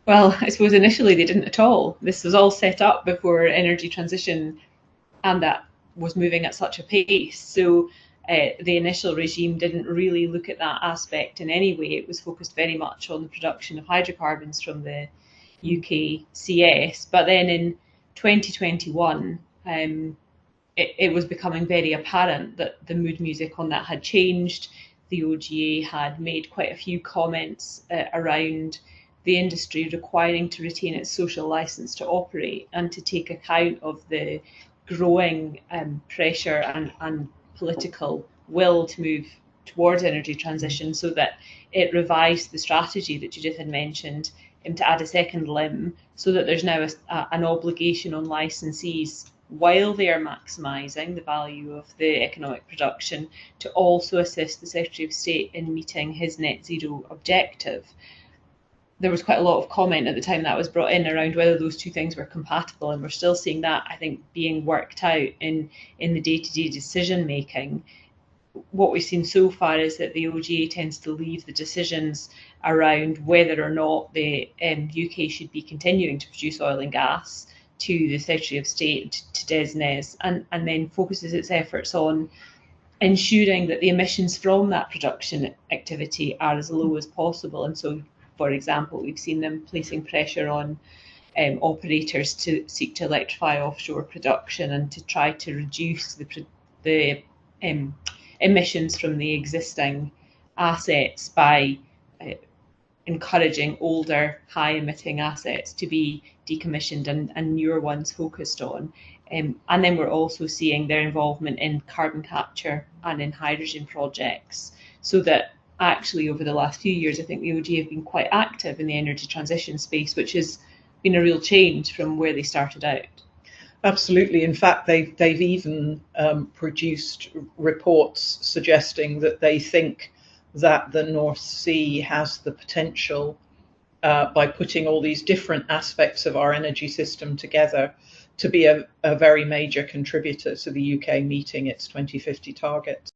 Well, I suppose initially they didn't at all. This was all set up before energy transition, and that was moving at such a pace. So the initial regime didn't really look at that aspect in any way. It was focused very much on the production of hydrocarbons from the UKCS. But then in 2021, it was becoming very apparent that the mood music on that had changed. The OGA had made quite a few comments around the industry requiring to retain its social license to operate and to take account of the growing pressure and political will to move towards energy transition, so that it revised the strategy that Judith had mentioned to add a second limb, so that there's now an obligation on licensees, while they are maximising the value of the economic production, to also assist the Secretary of State in meeting his net zero objective. There was quite a lot of comment at the time that was brought in around whether those two things were compatible, and we're still seeing that, I think, being worked out in the day-to-day decision making. What we've seen so far is that the OGA tends to leave the decisions around whether or not the UK should be continuing to produce oil and gas to the Secretary of State, to DESNZ, and then focuses its efforts on ensuring that the emissions from that production activity are as low as possible. And so, for example, we've seen them placing pressure on operators to seek to electrify offshore production and to try to reduce the emissions from the existing assets by encouraging older, high-emitting assets to be decommissioned and newer ones focused on. And then we're also seeing their involvement in carbon capture and in hydrogen projects, so that actually over the last few years, I think the OG have been quite active in the energy transition space, which has been a real change from where they started out. Absolutely. In fact, they've even produced reports suggesting that they think that the North Sea has the potential, by putting all these different aspects of our energy system together, to be a very major contributor to the UK meeting its 2050 targets.